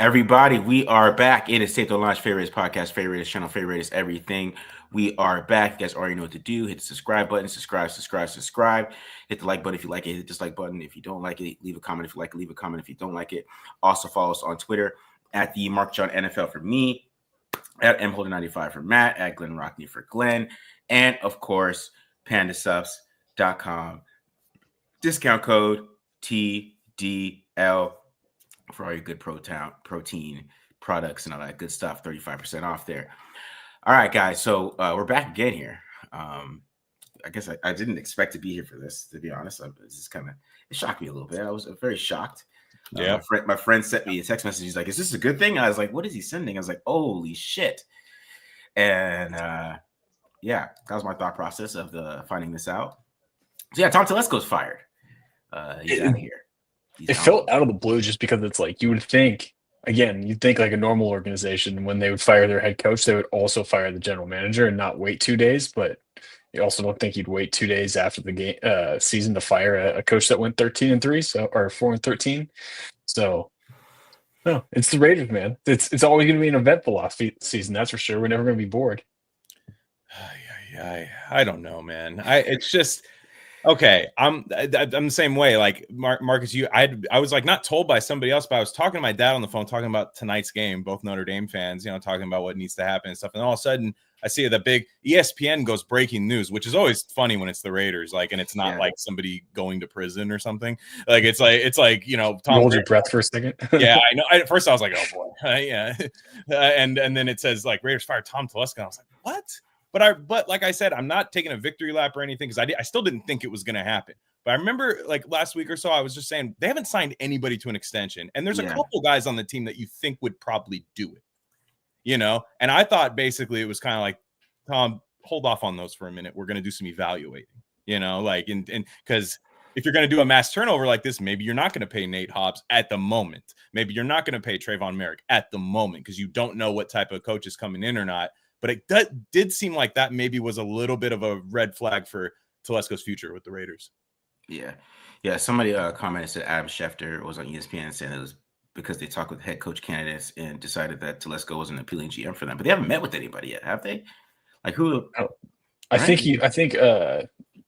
Everybody, we are back. It is State the Launch Favorite Podcast, Favorite Channel, Favorite Everything. We are back. You guys already know what to do. Hit the subscribe button, subscribe. Hit the like button if you like it. Hit the dislike button if you don't like it. Leave a comment if you like it. Leave a comment if you don't like it. Also follow us on Twitter at the Mark John NFL for me, at mholder95 for Matt, at Glen Rockney for Glenn, and of course, pandasups.com. Discount code TDL for all your good protein products and all that good stuff. 35% off there. All right, guys. So we're back again here. I guess I didn't expect to be here for this, to be honest. It shocked me a little bit. I was very shocked. Yeah. My friend sent me a text message. He's like, "Is this a good thing?" I was like, "What is he sending?" I was like, "Holy shit!" And yeah, that was my thought process of finding this out. So yeah, Tom Telesco's fired. He's out of here. It felt out of the blue just because it's like you would think, again, you'd think like a normal organization, when they would fire their head coach, they would also fire the general manager and not wait 2 days. But you also don't think you'd wait 2 days after the game season to fire a coach that went 13-3, or 4-13. So no, it's the Raiders, man. It's always going to be an eventful off season, that's for sure. We're never going to be bored. I don't know, man. It's just. Okay, I'm the same way. Like Marcus, I was like not told by somebody else, but I was talking to my dad on the phone, talking about tonight's game. Both Notre Dame fans, talking about what needs to happen and stuff. And all of a sudden, I see the big ESPN goes breaking news, which is always funny when it's the Raiders, like, and it's not like somebody going to prison or something. Like it's like Tom. Hold your breath for a second. Yeah, I know. At first, I was like, oh boy, yeah, and then it says like Raiders fired Tom Telesco. I was like, what? But like I said, I'm not taking a victory lap or anything because I still didn't think it was going to happen. But I remember like last week or so, I was just saying they haven't signed anybody to an extension. And there's a couple guys on the team that you think would probably do it, And I thought basically it was kind of like, Tom, hold off on those for a minute. We're going to do some evaluating, and because if you're going to do a mass turnover like this, maybe you're not going to pay Nate Hobbs at the moment. Maybe you're not going to pay Trayvon Merrick at the moment because you don't know what type of coach is coming in or not. But it did seem like that maybe was a little bit of a red flag for Telesco's future with the Raiders. Yeah. Somebody commented that Adam Schefter was on ESPN saying it was because they talked with head coach candidates and decided that Telesco was an appealing GM for them. But they haven't met with anybody yet, have they? Like who? I think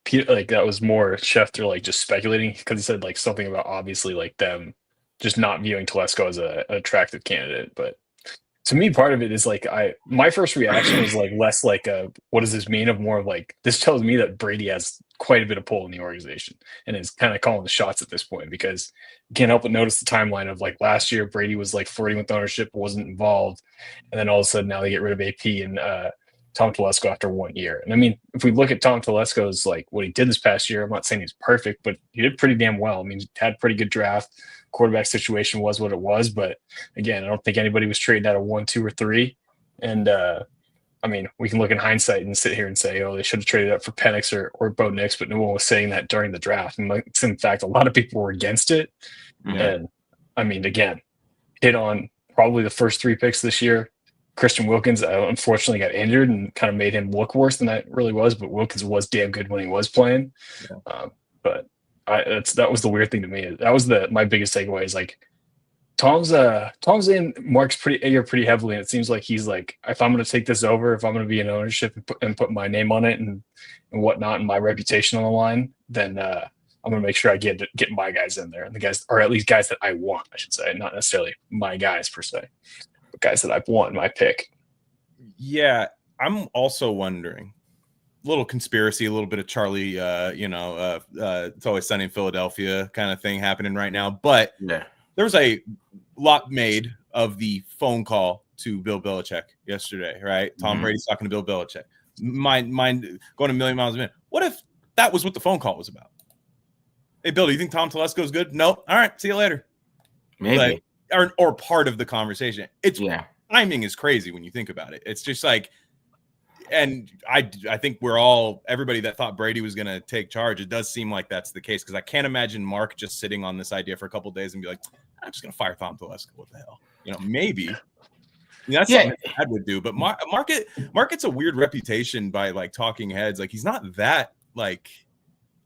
Peter, like that was more Schefter like just speculating because he said like something about obviously like them just not viewing Telesco as an attractive candidate, but. To me, part of it is like my first reaction was like less like what does this mean, of more of like this tells me that Brady has quite a bit of pull in the organization and is kind of calling the shots at this point, because you can't help but notice the timeline of like last year Brady was like flirting with ownership, wasn't involved, and then all of a sudden now they get rid of AP and Tom Telesco after 1 year. And I mean, if we look at Tom Telesco's like what he did this past year, I'm not saying he's perfect, but he did pretty damn well. I mean, he had a pretty good draft. Quarterback situation was what it was, but again, I don't think anybody was trading out of 1, 2, or 3. And I mean, we can look in hindsight and sit here and say, oh, they should have traded up for Penix or Bo Nix, but no one was saying that during the draft. And like, in fact, a lot of people were against it. Mm-hmm. And I mean, again, hit on probably the first 3 picks this year. Christian Wilkins unfortunately got injured and kind of made him look worse than that really was, but Wilkins was damn good when he was playing. Yeah. But that was the weird thing to me. That was my biggest takeaway is like Tom's in Mark's pretty heavily, and it seems like he's like, if I'm going to take this over, if I'm going to be in ownership and put my name on it and whatnot and my reputation on the line, then I'm going to make sure I get my guys in there, and the guys, or at least guys that I want, I should say, not necessarily my guys per se, but guys that I want in my pick. Yeah, I'm also wondering. Little conspiracy, a little bit of Charlie, It's Always Sunny in Philadelphia kind of thing happening right now. But there was a lot made of the phone call to Bill Belichick yesterday, right? Tom Brady's talking to Bill Belichick. Mind going a million miles a minute. What if that was what the phone call was about? Hey, Bill, do you think Tom Telesco is good? No. All right, see you later. Maybe. Or part of the conversation. Timing is crazy when you think about it. It's just like, and I think everybody that thought Brady was going to take charge, it does seem like that's the case, because I can't imagine Mark just sitting on this idea for a couple of days and be like, I'm just going to fire Tom Telesco. What the hell? Maybe. That's something Dad would do. But Mark gets a weird reputation by like talking heads. Like he's not that like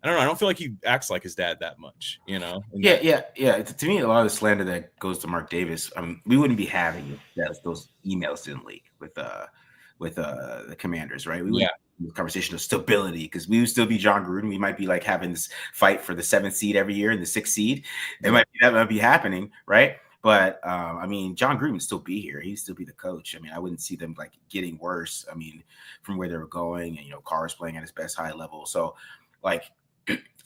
I don't know. I don't feel like he acts like his dad that much, you know? Yeah. To me, a lot of the slander that goes to Mark Davis, I mean, we wouldn't be having those emails didn't leak with the Commanders, right? We wouldn't have the conversation of stability because we would still be John Gruden. We might be like having this fight for the 7th seed every year and the 6th seed. That might be happening, right? But I mean, John Gruden would still be here. He'd still be the coach. I mean, I wouldn't see them like getting worse. I mean, from where they were going, and Carr's playing at his best high level. So, like,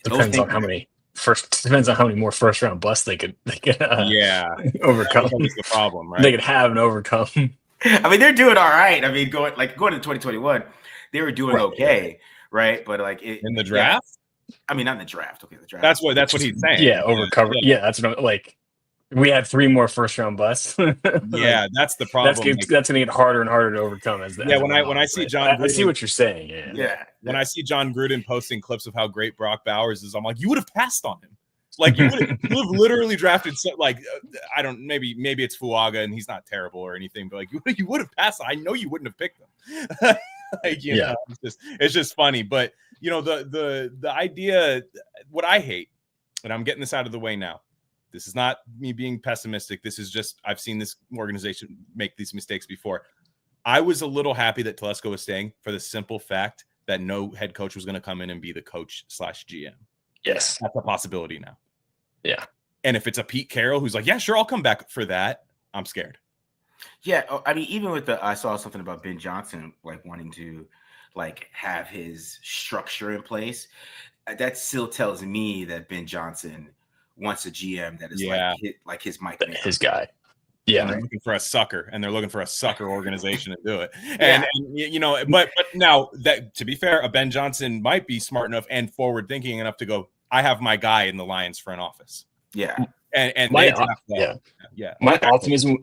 depends on how many more first round busts they could overcome. That's the problem, right? They could have and overcome. I mean, they're doing all right. I mean, going to 2021, they were doing okay, right? But like in the draft, I mean, not in the draft. Okay, the draft. That's what he's saying. Yeah, overcover. Yeah, that's what like. We had 3 more first round busts. Yeah, that's the problem. That's going to get harder and harder to overcome when I see John Gruden, I see what you're saying. Yeah. When I see John Gruden posting clips of how great Brock Bowers is, I'm like, you would have passed on him. Like you would have literally drafted I don't maybe it's Fuaga and he's not terrible or anything, but like you would have passed. I know you wouldn't have picked him. Know, it's just funny. But the idea, what I hate, and I'm getting this out of the way now. This is not me being pessimistic. This is just, I've seen this organization make these mistakes before. I was a little happy that Telesco was staying for the simple fact that no head coach was going to come in and be the coach/GM. Yes. That's a possibility now. Yeah. And if it's a Pete Carroll who's like, yeah, sure, I'll come back for that, I'm scared. Yeah. I mean, even with I saw something about Ben Johnson, like wanting to like have his structure in place. That still tells me that Ben Johnson wants a GM that is like his Mike Mayock. His guy. Yeah. And they're looking for a sucker, and they're looking for a sucker organization to do it. And but now that, to be fair, a Ben Johnson might be smart enough and forward thinking enough to go, I have my guy in the Lions front office. Yeah. And my optimism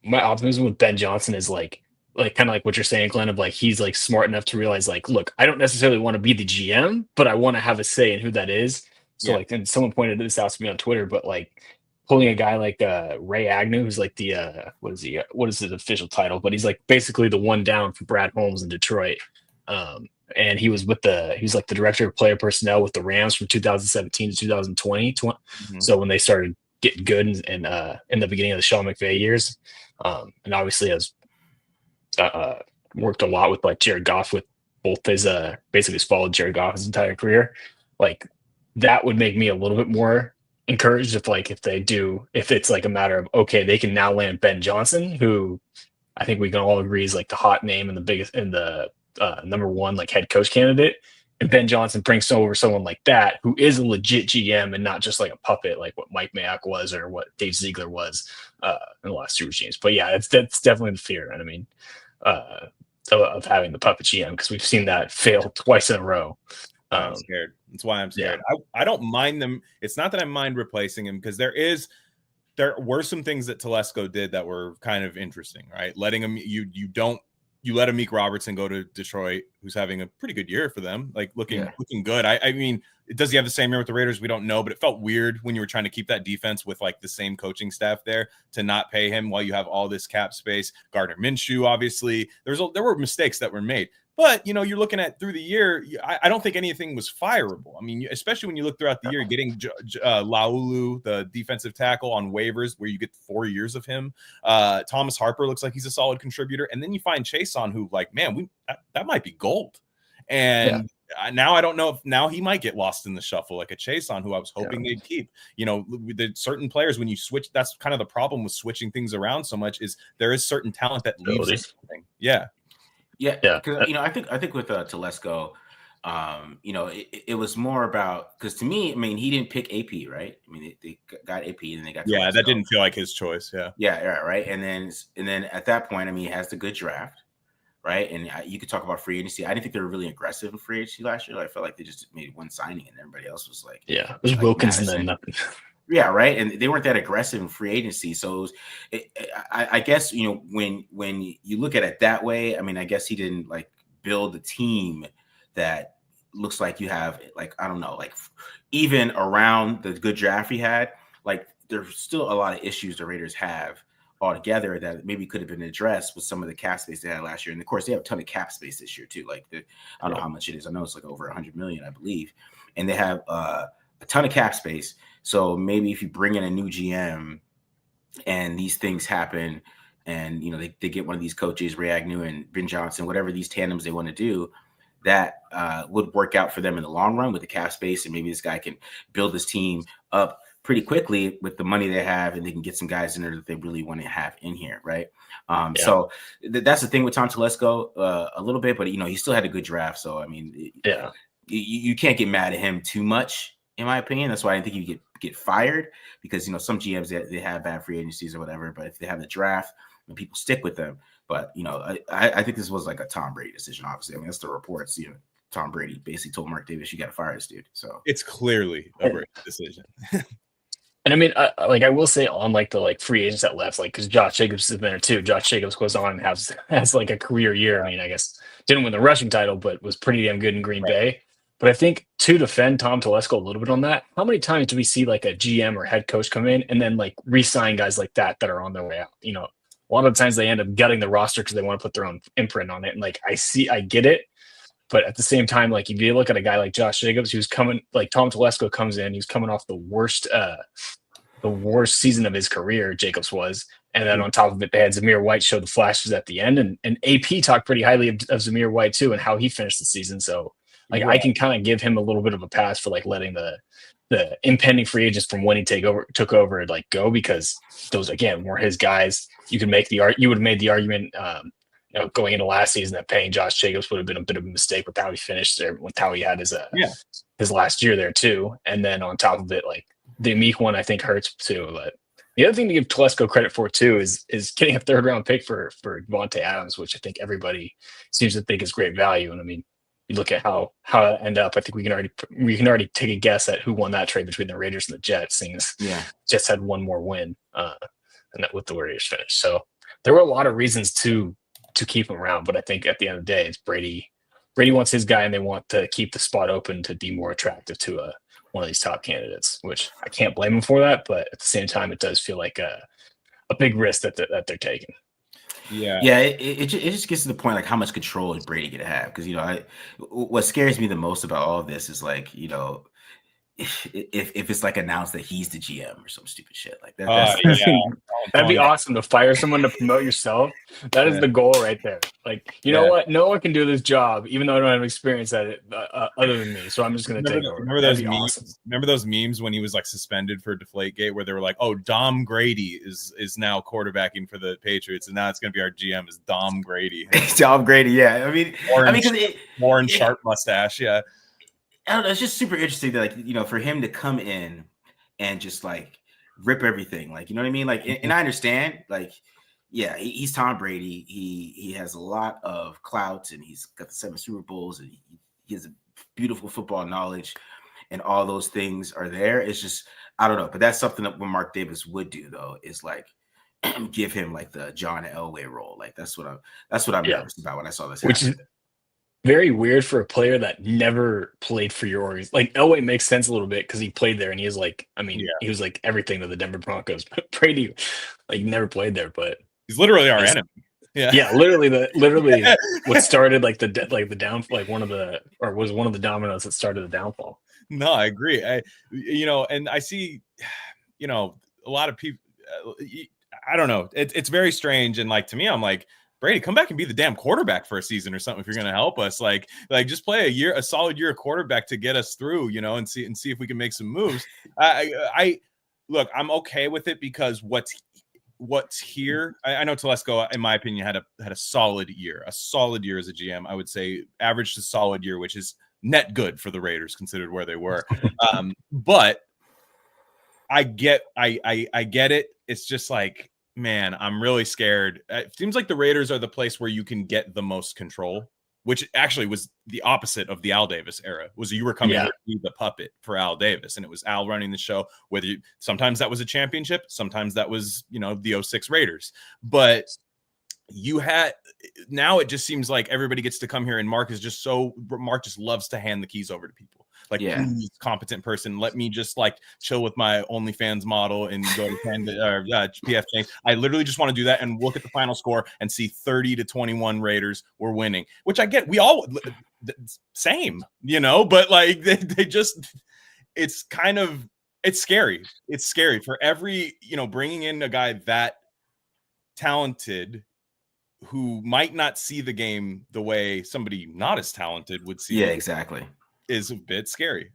with Ben Johnson is like kind of like what you're saying, Glenn, of like he's like smart enough to realize like, look, I don't necessarily want to be the GM, but I want to have a say in who that is. So like, and someone pointed this out to me on Twitter, but like pulling a guy like Ray Agnew, who's like the what is his official title? But he's like basically the one down for Brad Holmes in Detroit. And he was like the director of player personnel with the Rams from 2017 to 2020. Mm-hmm. So when they started getting good in the beginning of the Sean McVay years, and obviously has worked a lot with like Jared Goff with both his basically has followed Jared Goff his entire career. Like that would make me a little bit more encouraged if it's like a matter of, okay, they can now land Ben Johnson, who I think we can all agree is like the hot name and the biggest and the number one like head coach candidate. And Ben Johnson brings over someone like that who is a legit GM and not just like a puppet like what Mike Mayock was or what Dave Ziegler was in the last 2 regimes. But yeah, that's definitely the fear. And I mean, of having the puppet GM, because we've seen that fail twice in a row. I'm scared. That's why I'm scared. Yeah. I don't mind them. It's not that I mind replacing him, because there were some things that Telesco did that were kind of interesting, right? Letting him, you let Amik Robertson go to Detroit, who's having a pretty good year for them, like looking good. I mean, does he have the same year with the Raiders? We don't know, but it felt weird when you were trying to keep that defense with like the same coaching staff there to not pay him while you have all this cap space. Gardner Minshew, obviously, there were mistakes that were made. But, you're looking at through the year, I don't think anything was fireable. I mean, especially when you look throughout the year, getting Laulu, the defensive tackle, on waivers where you get 4 years of him. Thomas Harper looks like he's a solid contributor. And then you find Chase on, who, like, man, that might be gold. And now I don't know if now he might get lost in the shuffle, like a Chase on, who I was hoping they'd keep. The certain players, when you switch, that's kind of the problem with switching things around so much, is there is certain talent that leaves something. Yeah. Yeah, because I think with Telesco, it was more about, because to me, I mean, he didn't pick AP, right? I mean, they got AP and they got Telesco. That didn't feel like his choice. Right. And then at that point, I mean, he has the good draft, right? And you could talk about free agency. I didn't think they were really aggressive in free agency last year. I felt like they just made one signing and everybody else was like, it was Wilkins and then nothing. Yeah, right. And they weren't that aggressive in free agency. So I guess, when you look at it that way, I mean, I guess he didn't like build a team that looks like you have, like, I don't know, like even around the good draft he had, like there's still a lot of issues the Raiders have altogether that maybe could have been addressed with some of the cap space they had last year. And of course, they have a ton of cap space this year too. Like I don't know how much it is. I know it's like over 100 million, I believe, and they have a ton of cap space. So maybe if you bring in a new GM and these things happen, and they get one of these coaches, Ray Agnew and Ben Johnson, whatever these tandems they want to do, that would work out for them in the long run with the cap space, and maybe this guy can build this team up pretty quickly with the money they have, and they can get some guys in there that they really want to have in here, right? So that's the thing with Tom Telesco a little bit, but he still had a good draft. So I mean, you can't get mad at him too much, in my opinion. That's why I didn't think you get fired, because some GMs they have bad free agencies or whatever, but if they have the draft and people stick with them. But I think this was like a Tom Brady decision. Obviously, I mean that's the reports. Tom Brady basically told Mark Davis, "You got to fire this dude." So it's clearly a Brady decision. And I mean, I will say on the free agents that left, because Josh Jacobs has been there too. Josh Jacobs goes on and has like a career year. I mean, I guess didn't win the rushing title, but was pretty damn good in Green Bay. But I think to defend Tom Telesco a little bit on that, how many times do we see like a GM or head coach come in and then like re-sign guys like that are on their way out? A lot of the times they end up gutting the roster because they want to put their own imprint on it. And I get it. But at the same time, if you look at a guy like Josh Jacobs, who's coming, Tom Telesco comes in, he's coming off the worst season of his career, Jacobs was. And then on top of it, they had Zamir White show the flashes at the end. And AP talked pretty highly of Zamir White too, and how he finished the season. So I can kind of give him a little bit of a pass for letting the impending free agents from when he took over go, because those again were his guys. You would have made the argument going into last season that paying Josh Jacobs would have been a bit of a mistake with how he finished there, with how he had his last year there too. And then on top of it, the Meek one I think hurts too. But the other thing to give Telesco credit for too is getting a 3rd round pick for Devontae Adams, which I think everybody seems to think is great value. And I mean, you look at how it ended up. I think we can already take a guess at who won that trade between the Raiders and the Jets, seeing as Jets had one more win, and that with the Warriors finished. So there were a lot of reasons to keep him around, but I think at the end of the day, it's Brady. Brady wants his guy, and they want to keep the spot open to be more attractive to one of these top candidates, which I can't blame him for that. But at the same time, it does feel like a big risk that they're taking. It just gets to the point how much control is Brady gonna have? Because what scares me the most about all of this is if it's announced that he's the GM or some stupid shit like that. That'd be awesome to fire someone to promote yourself. That is the goal right there. Know what? No one can do this job, even though I don't have experience at it other than me. So I'm just going to take over. Remember those memes? Awesome. Remember those memes when he was suspended for Deflategate, where they were like, "Oh, Dom Grady is now quarterbacking for the Patriots, and now it's going to be our GM is Dom Grady." Dom Grady, yeah. Warren Sharp mustache, yeah. I don't know. It's just super interesting that for him to come in and just rip everything, you know what I mean? And I understand, he's Tom Brady. He has a lot of clout, and he's got the 7 Super Bowls, and he has a beautiful football knowledge, and all those things are there. It's just, I don't know, but that's something that Mark Davis would do though, is give him the John Elway role. That's what I'm nervous about when I saw this happen. Very weird for a player that never played for your organization. Elway makes sense a little bit because he played there, and he is he was everything to the Denver Broncos. But Brady, never played there. But he's literally our enemy. Yeah, literally what started the downfall, one of the dominoes that started the downfall. No, I agree. And I see, a lot of people. I don't know. It's very strange, and to me, I'm like, Brady, come back and be the damn quarterback for a season or something if you're going to help us. Just play a solid year of quarterback to get us through, and see if we can make some moves. I look, I'm okay with it because what's here. I know Telesco, in my opinion, had a solid year as a GM. I would say average to solid year, which is net good for the Raiders considered where they were. But I get it. It's just man, I'm really scared. It seems like the Raiders are the place where you can get the most control, which actually was the opposite of the Al Davis era. Was you were coming to be the puppet for Al Davis, and it was Al running the show. Sometimes that was a championship, sometimes that was the 06 Raiders. But now it just seems like everybody gets to come here, and Mark just loves to hand the keys over to people. Like, Yeah. please, competent person, let me just like chill with my OnlyFans model and go to Panda or PF Chang's. I literally just want to do that and look at the final score and see 30-21 Raiders were winning, which I get. We all same, but like they just, it's kind of, it's scary. It's scary for every, bringing in a guy that talented who might not see the game the way somebody not as talented would see. Yeah, exactly. Is a bit scary.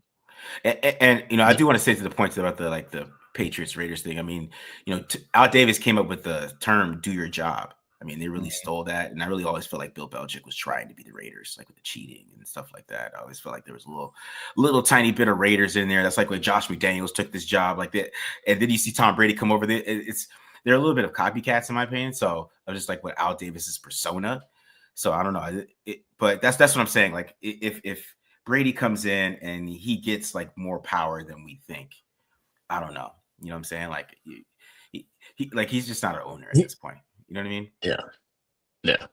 And I do want to say to the point about the Patriots Raiders thing. I mean, Al Davis came up with the term "do your job." I mean, they really stole that, and I really always felt like Bill Belichick was trying to be the Raiders, like with the cheating and stuff like that. I always felt like there was a little tiny bit of Raiders in there. That's like when Josh McDaniels took this job like that, and then you see Tom Brady come over there. They're a little bit of copycats in my opinion. So I was just like what Al Davis's persona. So I don't know, but that's what I'm saying. Like if Brady comes in and he gets like more power than we think, I don't know. You know what I'm saying? Like he's just not an owner at this point. You know what I mean? Yeah.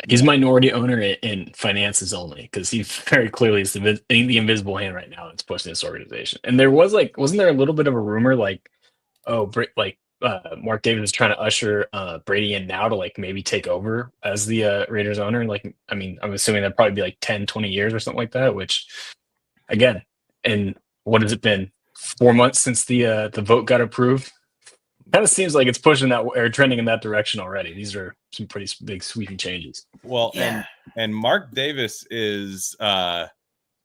He's minority owner in finances only because he very clearly is the invisible hand right now that's pushing this organization. And there was wasn't there a little bit of a rumor Mark Davis is trying to usher Brady in now to like maybe take over as the Raiders owner? Like, I mean, I'm assuming that'd probably be like 10, 20 years or something like that, which again, and what has it been? 4 months since the vote got approved? Kind of seems like it's pushing that or trending in that direction already. These are some pretty big sweeping changes. Well, and Mark Davis is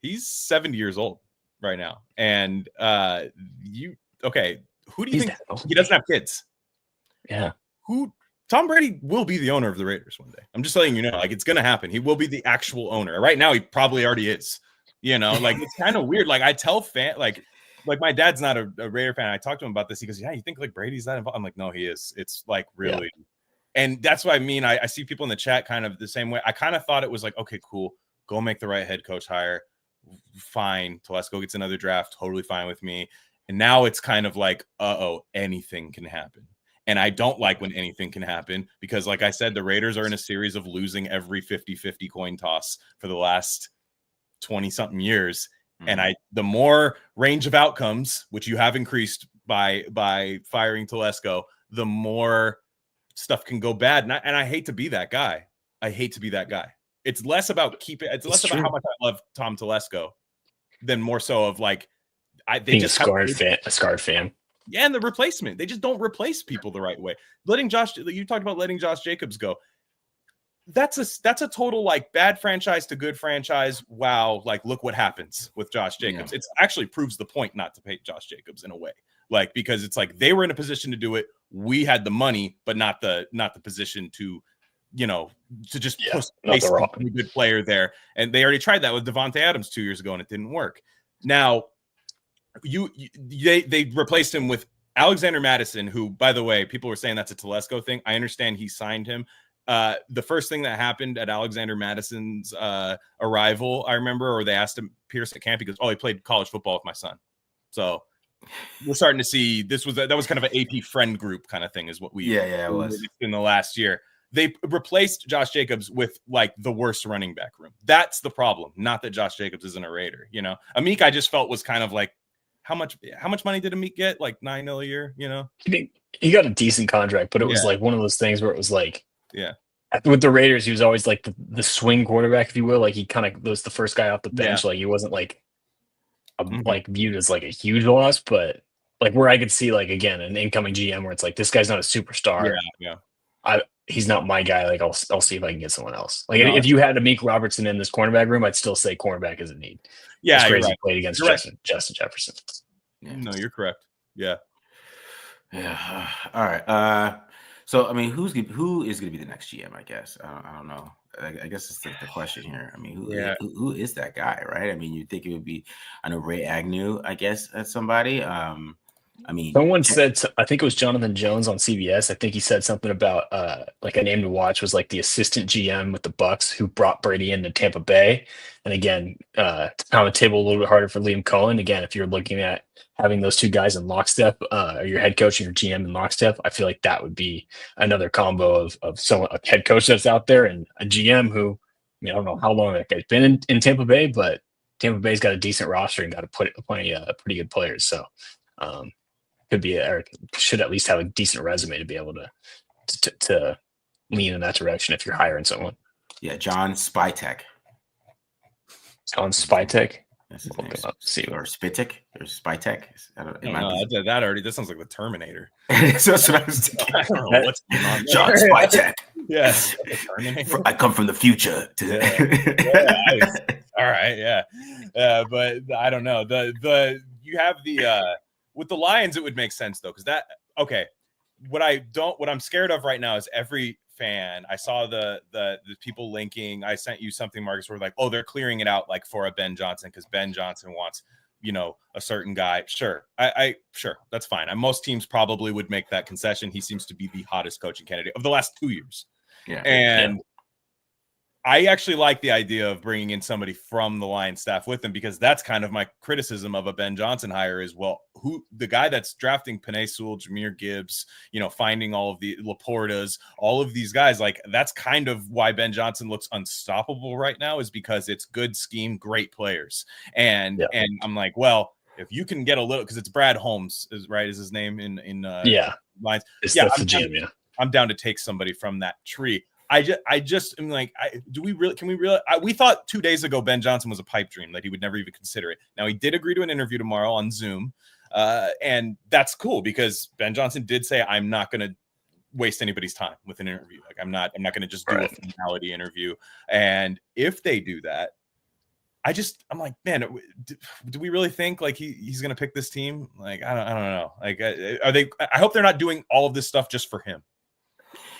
he's 70 years old right now. And who do you think he doesn't have kids? Yeah. Tom Brady will be the owner of the Raiders one day. I'm just letting you know, like it's gonna happen. He will be the actual owner. Right now, he probably already is. Like it's kind of weird. Like I tell like my dad's not a Raider fan. I talked to him about this. He goes, "Yeah, you think like Brady's that involved?" I'm like, "No, he is." It's like really, and that's what I mean. I see people in the chat kind of the same way. I kind of thought it was like, okay, cool, go make the right head coach hire. Fine, Telesco gets another draft, totally fine with me. And now it's kind of like, anything can happen. And I don't like when anything can happen because, like I said, the Raiders are in a series of losing every 50-50 coin toss for the last 20-something years. And the more range of outcomes, which you have increased by firing Telesco, the more stuff can go bad. And I hate to be that guy. It's less about about how much I love Tom Telesco than more so of like being a scarred fan. Yeah, and the replacement. They just don't replace people the right way. You talked about letting Josh Jacobs go. That's a total like bad franchise to good franchise. Wow, like look what happens with Josh Jacobs. It actually proves the point not to pay Josh Jacobs in a way. Like because it's like they were in a position to do it. We had the money, but not the position to just push a good player there. And they already tried that with Devontae Adams 2 years ago and it didn't work. Now they replaced him with Alexander Mattison, who, by the way, people were saying that's a Telesco thing. I understand he signed him. The first thing that happened at Alexander Madison's arrival, I remember, or they asked him Pierce at camp. He goes, "Oh, he played college football with my son." So we're starting to see that was kind of an AP friend group kind of thing, is what we it was in the last year. They replaced Josh Jacobs with like the worst running back room. That's the problem. Not that Josh Jacobs isn't a Raider. Amik, I just felt was kind of like, how much money did Amik get? Like $9 million a year. He got a decent contract, but it was like one of those things where it was like, with the Raiders, he was always like the swing quarterback, if you will. Like he kind of was the first guy off the bench. Like he wasn't like like viewed as like a huge loss, but like where I could see like again an incoming GM where it's like this guy's not a superstar. He's not my guy. Like I'll see if I can get someone else. Like if you had Amik Robertson in this cornerback room, I'd still say cornerback is a need. Yeah, it's crazy. He played against Justin Jefferson. Yeah. No, you're correct. Yeah. All right. So I mean, who is going to be the next GM? I guess I don't know. I guess it's the question here. I mean, who is that guy, right? I mean, you think it would be, I know Ray Agnew. I guess that's somebody. I mean, someone said, I think it was Jonathan Jones on CBS. I think he said something about like a name to watch was like the assistant GM with the Bucks who brought Brady into Tampa Bay. And again, on the table a little bit harder for Liam Cohen. Again, if you're looking at having those two guys in lockstep, or your head coach and your GM in lockstep, I feel like that would be another combo of someone, a head coach that's out there and a GM who, I mean, I don't know how long that guy's been in Tampa Bay, but Tampa Bay's got a decent roster and got plenty pretty good players. So could be or should at least have a decent resume to be able to lean in that direction if you're hiring someone. Yeah, John Spytek. John Spytek. That's his Look name. him up, see Or Spitek or Spytek. That sounds like the Terminator. So that's what I was thinking. I don't know what's going on. John Spytek. Yes. I come from the future. All right, yeah. But I don't know. You have the with the Lions, it would make sense though, because what I'm scared of right now is every fan. I saw the people linking. I sent you something, Marcus, where like, oh, they're clearing it out like for a Ben Johnson because Ben Johnson wants, a certain guy. Sure. Sure. That's fine. Most teams probably would make that concession. He seems to be the hottest coaching candidate of the last 2 years. Yeah. And I actually like the idea of bringing in somebody from the Lions staff with him, because that's kind of my criticism of a Ben Johnson hire is, well, who the guy that's drafting Penei Sewell, Jahmyr Gibbs, finding all of the Laportas, all of these guys, like that's kind of why Ben Johnson looks unstoppable right now, is because it's good scheme, great players. And I'm like, well, if you can get a little, because it's Brad Holmes is his name in Lions. That's the GM, I'm down to take somebody from that tree. I just am like, we thought 2 days ago Ben Johnson was a pipe dream, that he would never even consider it. Now he did agree to an interview tomorrow on Zoom, and that's cool because Ben Johnson did say, I'm not going to waste anybody's time with an interview. Like I'm not going to just do a formality interview. And if they do that, I'm like, man, do we really think like he's going to pick this team? Like I don't know. Like I hope they're not doing all of this stuff just for him.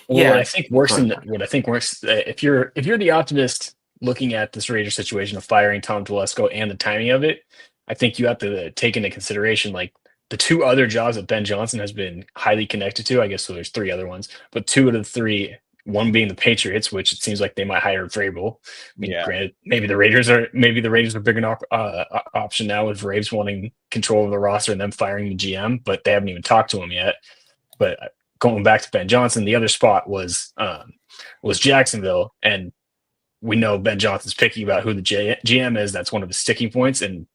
Well, what I think works if you're the optimist looking at this Raiders situation of firing Tom Telesco and the timing of it, I think you have to take into consideration like the two other jobs that Ben Johnson has been highly connected to. I guess so there's three other ones, but two out of the three, one being the Patriots, which it seems like they might hire Vrabel. I mean, granted, maybe the Raiders are a bigger option now with Vrabes wanting control of the roster and them firing the GM, but they haven't even talked to him yet. But going back to Ben Johnson, the other spot was Jacksonville, and we know Ben Johnson's picky about who the GM is. That's one of his sticking points, and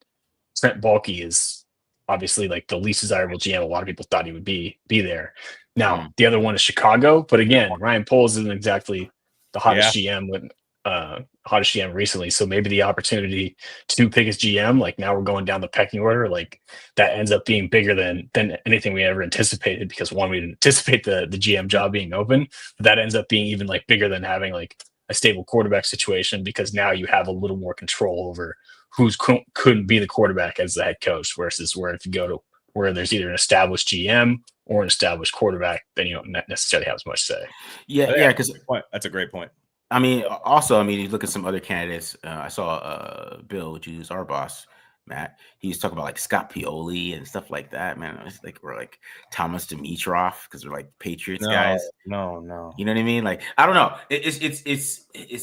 Trent Baalke is obviously like the least desirable GM. A lot of people thought he would be there. Now, the other one is Chicago, but again, Ryan Poles isn't exactly the hottest GM recently. So maybe the opportunity to pick his GM, like now we're going down the pecking order, like that ends up being bigger than anything we ever anticipated, because one, we didn't anticipate the GM job being open, but that ends up being even like bigger than having like a stable quarterback situation, because now you have a little more control over who's couldn't be the quarterback as the head coach, versus where if you go to where there's either an established GM or an established quarterback, then you don't necessarily have as much say. Yeah, because that's a great point. I mean, also, you look at some other candidates. I saw Bill, which is our boss, Matt. He's talking about like Scott Pioli and stuff like that. Man, it's like we're like Thomas Dimitroff because they're like Patriots guys. No, you know what I mean? Like I don't know. It's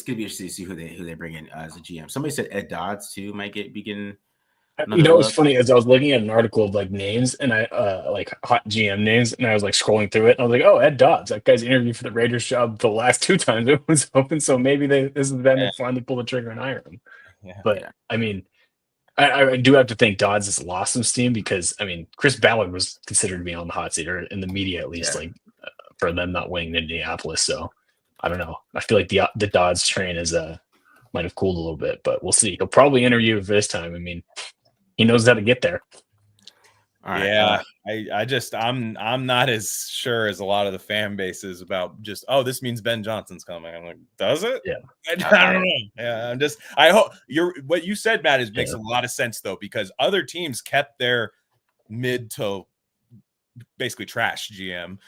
gonna be interesting to see who they bring in as a GM. Somebody said Ed Dodds too might be getting. What's funny is I was looking at an article of like names and I like hot GM names, and I was like scrolling through it and I was like, oh, Ed Dodds, that guy's interviewed for the Raiders job the last 2 times it was open, so maybe this is them to finally pull the trigger and hire him. I mean, I do have to think Dodds has lost some steam, because I mean Chris Ballard was considered to be on the hot seat, or in the media at least, like for them not winning in Indianapolis. So I don't know. I feel like the Dodds train is might have cooled a little bit, but we'll see. He'll probably interview for this time. I mean, he knows how to get there. All right. I'm not as sure as a lot of the fan bases about just, this means Ben Johnson's coming. I'm like, does it? Yeah. I don't know. Yeah. I hope what you said, Matt, makes a lot of sense though, because other teams kept their mid to basically trash GM,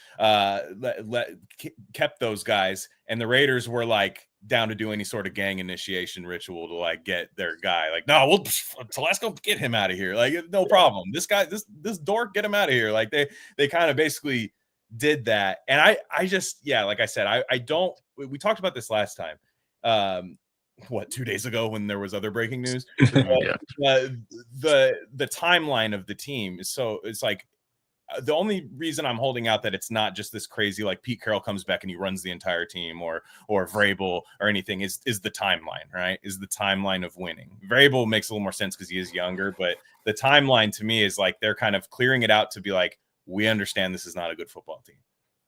kept those guys, and the Raiders were like down to do any sort of gang initiation ritual to like get their guy. Like, no, we'll Telesco, get him out of here. Like, no problem. This guy, this dork, get him out of here. Like they kind of basically did that. And I just, like I said, I don't, we talked about this last time. 2 days ago when there was other breaking news. The timeline of the team is it's like the only reason I'm holding out that it's not just this crazy like Pete Carroll comes back and he runs the entire team or Vrabel or anything is the timeline, right? Is the timeline of winning. Vrabel makes a little more sense because he is younger, but the timeline to me is like they're kind of clearing it out to be like, we understand this is not a good football team.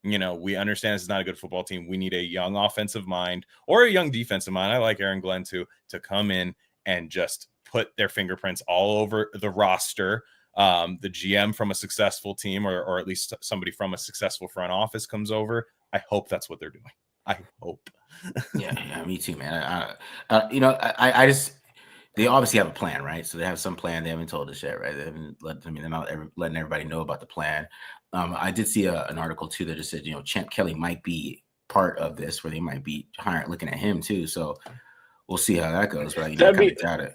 We understand this is not a good football team. We need a young offensive mind or a young defensive mind. I like Aaron Glenn to come in and just put their fingerprints all over the roster. The GM from a successful team or at least somebody from a successful front office comes over. I hope that's what they're doing. I hope. Yeah, me too, man. I just, they obviously have a plan, right? So they have some plan. They haven't told us yet, right? They haven't they're not letting everybody know about the plan. I did see an article too that just said, Champ Kelly might be part of this, where they might be looking at him too. So we'll see how that goes. But I kind of doubt it.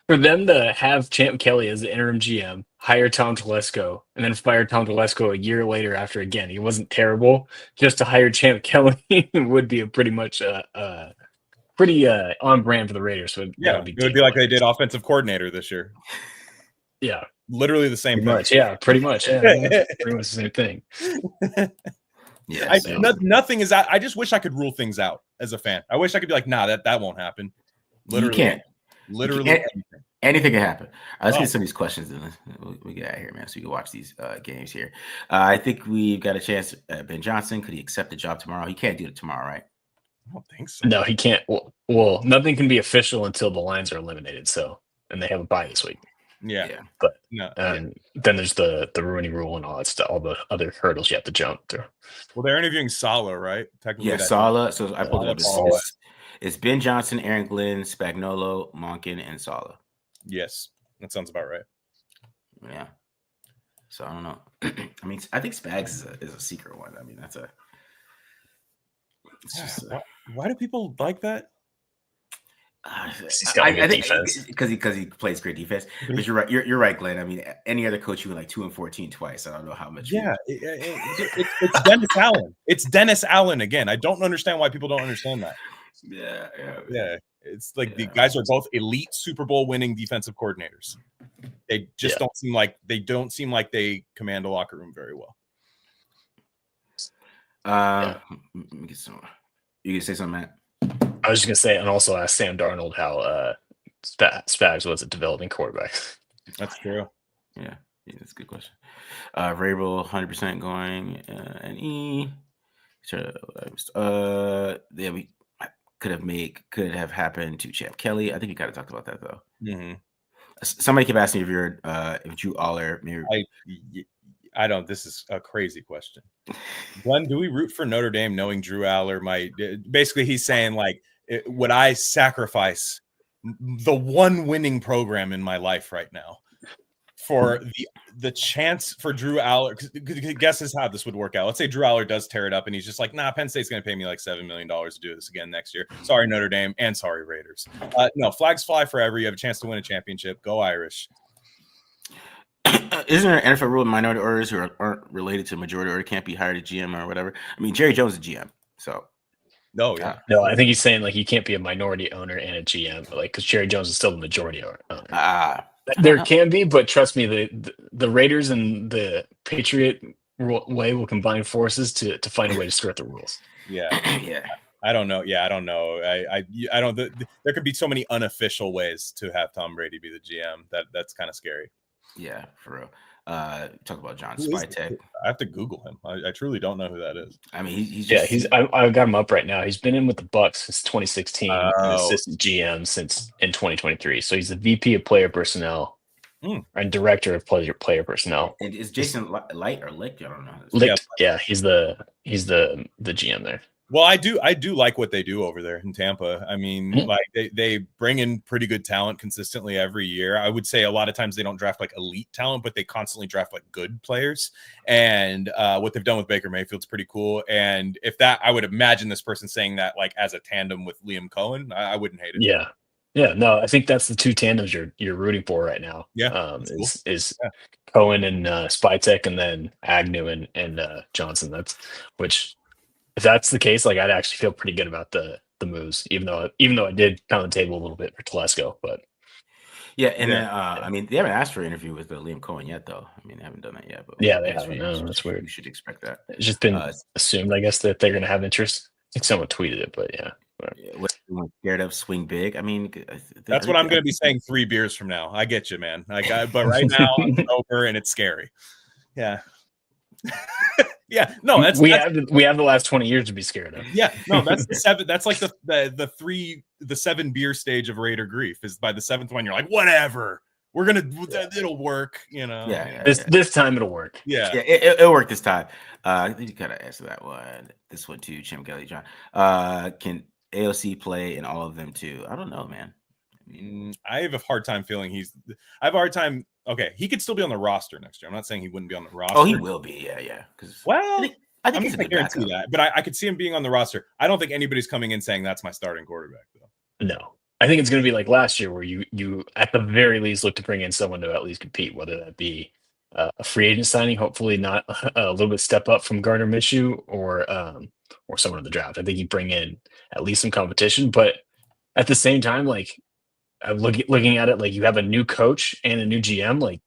For them to have Champ Kelly as the interim GM, hire Tom Telesco, and then fire Tom Telesco a year later after, again, he wasn't terrible, just to hire Champ Kelly would be a pretty much pretty on brand for the Raiders. So it would be like they did offensive coordinator this year. Yeah. Literally the same thing. Pretty much. Yeah. Pretty much the same thing. Yeah. Nothing is out. I just wish I could rule things out as a fan. I wish I could be like, nah, that won't happen. Literally. You can't. Literally anything can happen. Let's get some of these questions and we'll get out of here, man, so you can watch these games here. I think we've got a chance. Ben Johnson, could he accept the job tomorrow? He can't do it tomorrow, right? I don't think so. No, he can't. Well, nothing can be official until the Lions are eliminated. So, and they have a bye this week. Yeah. But then there's the Rooney rule and all that stuff, all the other hurdles you have to jump through. Well, they're interviewing Saleh, right? Technically, Saleh. So I pulled it up. It's Ben Johnson, Aaron Glenn, Spagnuolo, Monken, and Saleh. Yes, that sounds about right. Yeah. So I don't know. I mean, I think Spags is a secret one. I mean, that's a. Why do people like that? I think because he plays great defense. But you're right. You're right, Glenn. I mean, any other coach you went like 2-14 twice. I don't know how much. Yeah, it's Dennis Allen. It's Dennis Allen again. I don't understand why people don't understand that. Yeah. It's like the guys are both elite Super Bowl winning defensive coordinators. They just don't seem like they command a locker room very well. You can say something, Matt. I was just gonna say, and also ask Sam Darnold how Spags was a developing quarterback. That's true. Yeah, that's a good question. Vrabel 100% going and E. We could have happened to Champ Kelly. I think we kind of talked about that though. Mm-hmm. Somebody kept asking if Drew Aller maybe. I don't. This is a crazy question. Glenn, do we root for Notre Dame knowing Drew Aller might? Basically, he's saying like, would I sacrifice the one winning program in my life right now for the chance for Drew Aller? Guesses how this would work out. Let's say Drew Aller does tear it up, and he's just like, nah, Penn State's going to pay me like $7 million to do this again next year. Sorry, Notre Dame, and sorry, Raiders. No, flags fly forever. You have a chance to win a championship. Go Irish. Isn't there an NFL rule minority owners who aren't related to majority order can't be hired as GM or whatever? I mean, Jerry Jones is a GM, so. No, yeah. No, I think he's saying like you can't be a minority owner and a GM, like because Jerry Jones is still the majority owner. There can be, but trust me, the Raiders and the Patriot way will combine forces to find a way to skirt the rules. Yeah. I don't know. Yeah, I don't know. I don't. There could be so many unofficial ways to have Tom Brady be the GM. That's kind of scary. Yeah, for real. Talk about John Spytek. I have to Google him. I truly don't know who that is. I mean, he's I've got him up right now. He's been in with the Bucks since 2016, and assistant GM since in 2023. So he's the VP of Player Personnel and Director of Player Personnel. And is Jason Light or Licht? I don't know. Licht, yeah, he's the GM there. Well, I do like what they do over there in Tampa. I mean, like they bring in pretty good talent consistently every year. I would say a lot of times they don't draft like elite talent, but they constantly draft like good players. And what they've done with Baker Mayfield's pretty cool. And if that, I would imagine this person saying that like as a tandem with Liam Cohen, I wouldn't hate it. Yeah. No, I think that's the two tandems you're rooting for right now. Yeah, is Cohen and Spytek, and then Agnew and Johnson. If that's the case, like I'd actually feel pretty good about the moves, even though I did pound the table a little bit for Telesco, but Yeah, and then I mean, they haven't asked for an interview with Liam Cohen yet, though. I mean, they haven't done that yet. But Yeah, they I guess haven't. No, that's weird. You should expect that. It's just been assumed, I guess, that they're going to have interest. I think someone tweeted it, but yeah. What scared of swing big? I mean, that's what I'm going to be saying 3 beers from now. I get you, man. But right now I'm sober and it's scary. Yeah. Yeah, no, we have the last 20 years to be scared of. Yeah, no, that's the 7. That's like the 7 beer stage of Raider grief. Is by the 7th one, you're like, whatever, we're gonna, it'll work, you know. Yeah, this time it'll work. Yeah, it'll work this time. I think you gotta answer that one. This one too, Chim Kelly John. Can AOC play in all of them too? I don't know, man. I have a hard time feeling I have a hard time. Okay, he could still be on the roster next year. I'm not saying he wouldn't be on the roster. Oh, he will be. Yeah. Well, I think I'm not guarantee that, but I could see him being on the roster. I don't think anybody's coming in saying that's my starting quarterback, though. No, I think it's going to be like last year, where you at the very least look to bring in someone to at least compete, whether that be a free agent signing, hopefully not a little bit step up from Gardner Minshew, or someone in the draft. I think you bring in at least some competition, but at the same time, like, looking at it, like, you have a new coach and a new GM, like,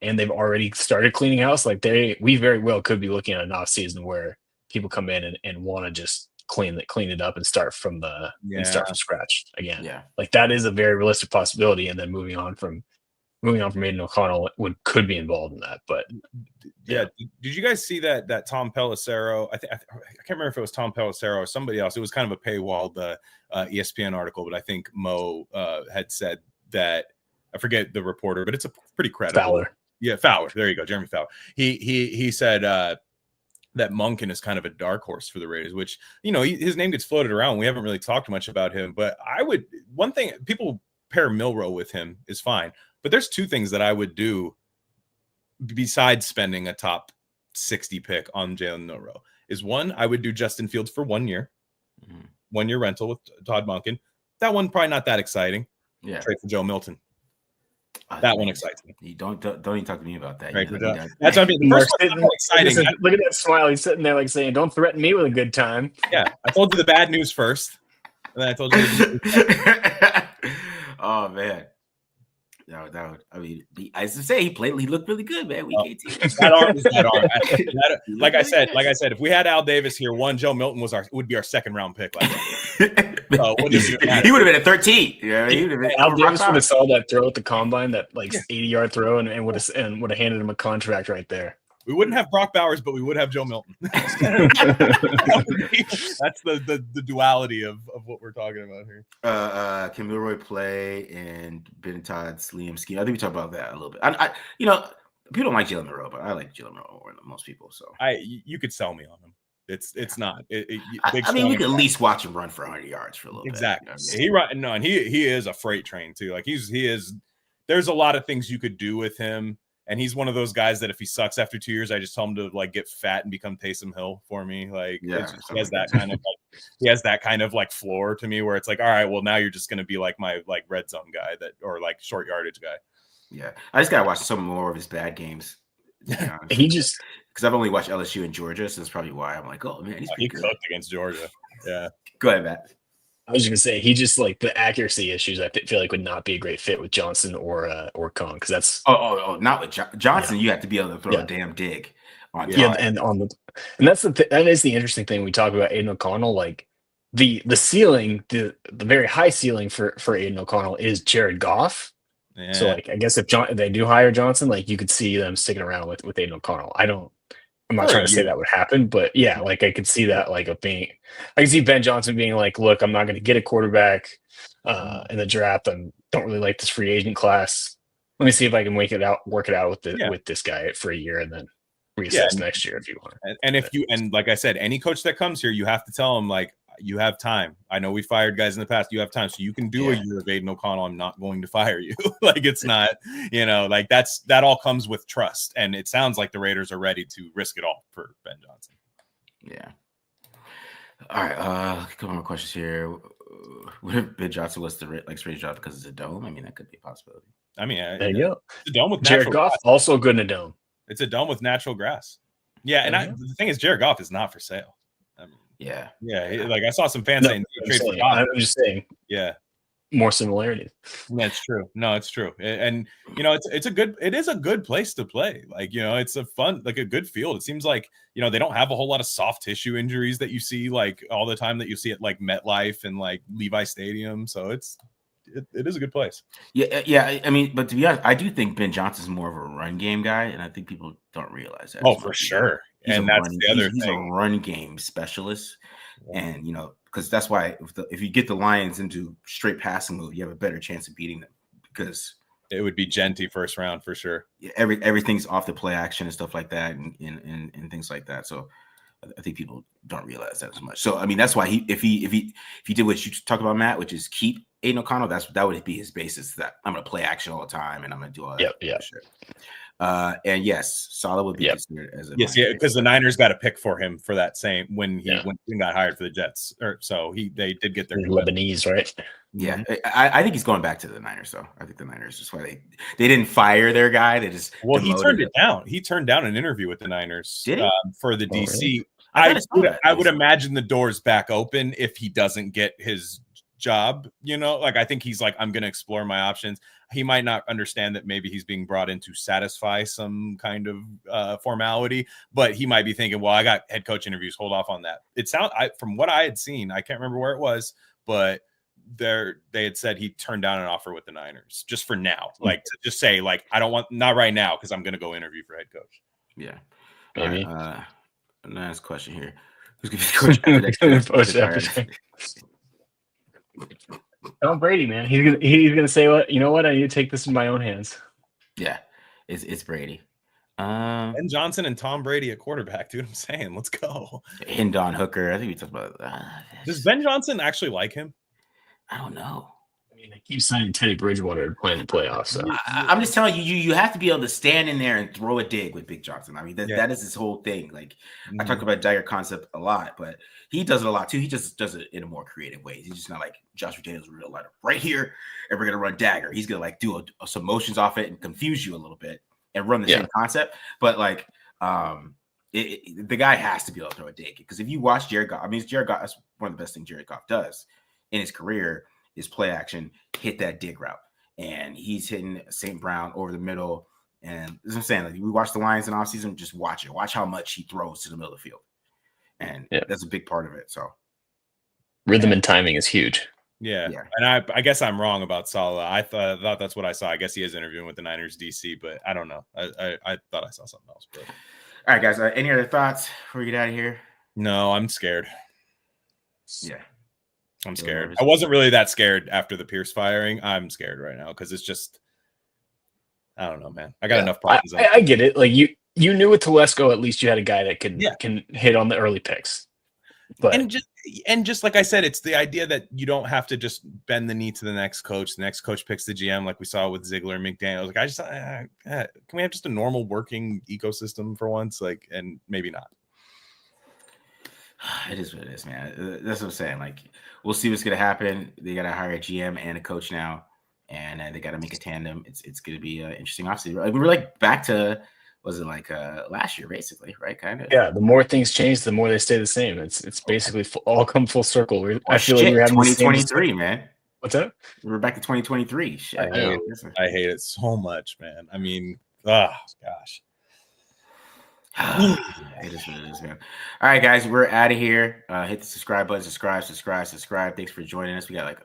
and they've already started cleaning house. Like, we very well could be looking at an off season where people come in and want to just clean it up and start from scratch again. Yeah, like, that is a very realistic possibility. And then moving on from Aiden O'Connell could be involved in that. But yeah, did you guys see that Tom Pelissero? I can't remember if it was Tom Pelissero or somebody else. It was kind of a paywall, the ESPN article, but I think Mo had said that, I forget the reporter, but it's a pretty credible. Fowler. Yeah, Fowler. There you go, Jeremy Fowler. He said that Monken is kind of a dark horse for the Raiders, which, you know, his name gets floated around. We haven't really talked much about him, but one thing, people pair Milroe with him is fine, but there's 2 things that I would do besides spending a top 60 pick on Jalen Milroe. Is one, I would do Justin Fields for 1 year, 1 year rental with Todd Monken. That one probably not that exciting. Yeah, trade for Joe Milton. That one excites me. You don't even talk to me about that. Right, that's what I mean. The first one's exciting. Look at that smile. He's sitting there like saying, "Don't threaten me with a good time." Yeah, I told you the bad news first, and then I told you. Oh man, that would. I mean, I used to say he looked really good, man. Week 18. That arm is that arm. Like I said, if we had Al Davis here, Joe Milton would be our 2nd round pick. So he would have been at 13. Yeah, Al Davis would have saw that throw at the combine, that 80-yard throw, and would have handed him a contract right there. We wouldn't have Brock Bowers, but we would have Joe Milton. That's the duality of what we're talking about here. Can Milroe play in Ben Todd's Liam scheme? I think we talked about that a little bit. I you know, people don't like Jalen Milroe, but I like Jalen Milroe more than most people. So you could sell me on him. It's not. I mean, we could at least watch him run for 100 yards for a little bit. Exactly. And he is a freight train too. Like he is. There's a lot of things you could do with him. And he's one of those guys that if he sucks after 2 years, I just tell him to like get fat and become Taysom Hill for me. Like he has that kind of like floor to me where it's like, all right, well now you're just gonna be like my like red zone guy or like short yardage guy. Yeah, I just gotta watch some more of his bad games. Because I've only watched LSU and Georgia, so that's probably why I'm like, oh man, he cooked against Georgia. Yeah, go ahead, Matt. I was gonna say he just like the accuracy issues. I feel like would not be a great fit with Johnson or Kong, because that's not with Johnson. You have to be able to throw a damn dig on and that's that is the interesting thing we talk about Aiden O'Connell. Like the ceiling, the very high ceiling for Aiden O'Connell is Jared Goff. Yeah. So like I guess if they do hire Johnson, like you could see them sticking around with Aiden O'Connell. I'm not trying to say that would happen, but yeah, like I could see that I can see Ben Johnson being like, look, I'm not going to get a quarterback in the draft. I don't really like this free agent class. Let me see if I can work it out with this guy for a year and then reassess next year if you want. And like I said, any coach that comes here, you have to tell him like, you have time. I know we fired guys in the past. You have time, so you can do a year of Aiden O'Connell. I'm not going to fire you. Like it's not, like that all comes with trust. And it sounds like the Raiders are ready to risk it all for Ben Johnson. Yeah. All right. A couple more questions here. What if Ben Johnson was the straight job because it's a dome? I mean, that could be a possibility. I mean, there you go. It's a dome with Jared Goff, also good in a dome. It's a dome with natural grass. Yeah, and the thing is, Jared Goff is not for sale. I mean, yeah. Like I saw some fans saying trade for Goff. I'm just saying. Yeah. more similarities. That's true. No, it's true. And it is a good place to play. Like, it's a fun, like a good field. It seems like, they don't have a whole lot of soft tissue injuries that you see like all the time that you see at like MetLife and like Levi Stadium. So it is a good place. Yeah. I mean, but to be honest, I do think Ben Johnson's more of a run game guy, and I think people don't realize that. Oh, for sure. He's and that's the other he's a thing. run game specialist. And because that's why if you get the Lions into straight passing mode, you have a better chance of beating them, because it would be Genty first round for sure. Everything's off the play action and stuff like that, and things like that. So I think people don't realize that as much. So I mean, that's why if he did what you talk about, Matt, which is keep Aiden O'Connell, that would be his basis. That I'm going to play action all the time and I'm going to do all that. Yeah. Shit. And yes, Saleh would be considered as a because the Niners got a pick for him for that same when he got hired for the Jets, or so they did get their Lebanese, right? Yeah, I think he's going back to the Niners, though. I think the Niners is why they didn't fire their guy. They just he turned it down. He turned down an interview with the Niners for the DC. Really? I would imagine the door's back open if he doesn't get his job. Like I think he's like, I'm going to explore my options. He might not understand that maybe he's being brought in to satisfy some kind of formality, but he might be thinking, well, I got head coach interviews. Hold off on that. From what I had seen, I can't remember where it was, but they had said he turned down an offer with the Niners just for now. Like to just say like, I don't want, not right now, because I'm going to go interview for head coach. Yeah. Maybe. Nice question here. Who's going to be coach? Tom Brady, man. He's gonna say, what? You know what? I need to take this in my own hands. Yeah, it's Brady. Ben Johnson and Tom Brady at quarterback, dude. I'm saying, let's go. Hendon Hooker. I think we talked about that. Does Ben Johnson actually like him? I don't know. I mean, they keep signing Teddy Bridgewater to play in the playoffs. So I'm just telling you, you have to be able to stand in there and throw a dig with Big Johnson. I mean, that is his whole thing. Like I talk about Dagger concept a lot, but he does it a lot too. He just does it in a more creative way. He's just not like Josh McDaniels real life right here, and we're gonna run Dagger. He's gonna like do some motions off it and confuse you a little bit and run the same concept. But like, the guy has to be able to throw a dig, because if you watch Jared Goff, I mean, Jared Goff. That's one of the best things Jared Goff does in his career is play action, hit that dig route, and he's hitting St. Brown over the middle. And as I'm saying, like we watch the Lions in offseason, just watch it. Watch how much he throws to the middle of the field, and that's a big part of it. So rhythm and timing is huge. Yeah. And I guess I'm wrong about Saleh. I thought that's what I saw. I guess he is interviewing with the Niners DC, but I don't know. I thought I saw something else. But all right, guys. Any other thoughts before we get out of here? No, I'm scared. Yeah. I'm scared. I wasn't really that scared after the Pierce firing. I'm scared right now because it's just, I don't know, man. I got enough problems. I get it. Like you knew with Telesco, at least you had a guy that can hit on the early picks. But and just like I said, it's the idea that you don't have to just bend the knee to the next coach. The next coach picks the GM, like we saw with Ziegler and McDaniels. Like can we have just a normal working ecosystem for once? Like, and maybe not. It is what it is, man. That's what I'm saying. Like, we'll see what's gonna happen. They gotta hire a GM and a coach now, and they gotta make a tandem. It's gonna be an interesting offseason. Like, we were like back to, was it like last year, basically, right? Kind of. Yeah. The more things change, the more they stay the same. It's basically all come full circle. I feel like we're having 2023, man. What's that? We're back to 2023. Shit. I hate it so much, man. I mean, oh gosh. It is what it is, man. All right, guys, we're out of here. Hit the subscribe button. Subscribe. Thanks for joining us. We got like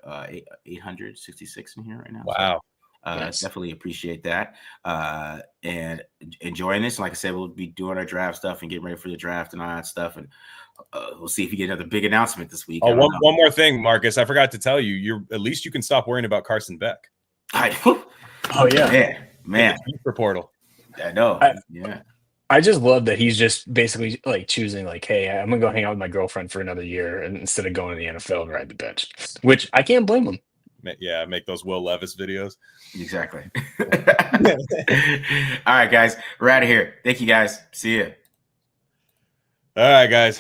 866 in here right now. Wow. So, definitely appreciate that. And enjoying this. And like I said, we'll be doing our draft stuff and getting ready for the draft and all that stuff. And we'll see if we get another big announcement this week. Oh, one more thing, Marcus. I forgot to tell you. At least you can stop worrying about Carson Beck. Oh yeah, man. For portal. I know. Yeah. I just love that he's just basically like choosing like, hey, I'm gonna go hang out with my girlfriend for another year, and instead of going to the NFL and ride the bench, which I can't blame him. Yeah, make those Will Levis videos. Exactly. All right, guys, we're out of here. Thank you, guys. See you. All right, guys.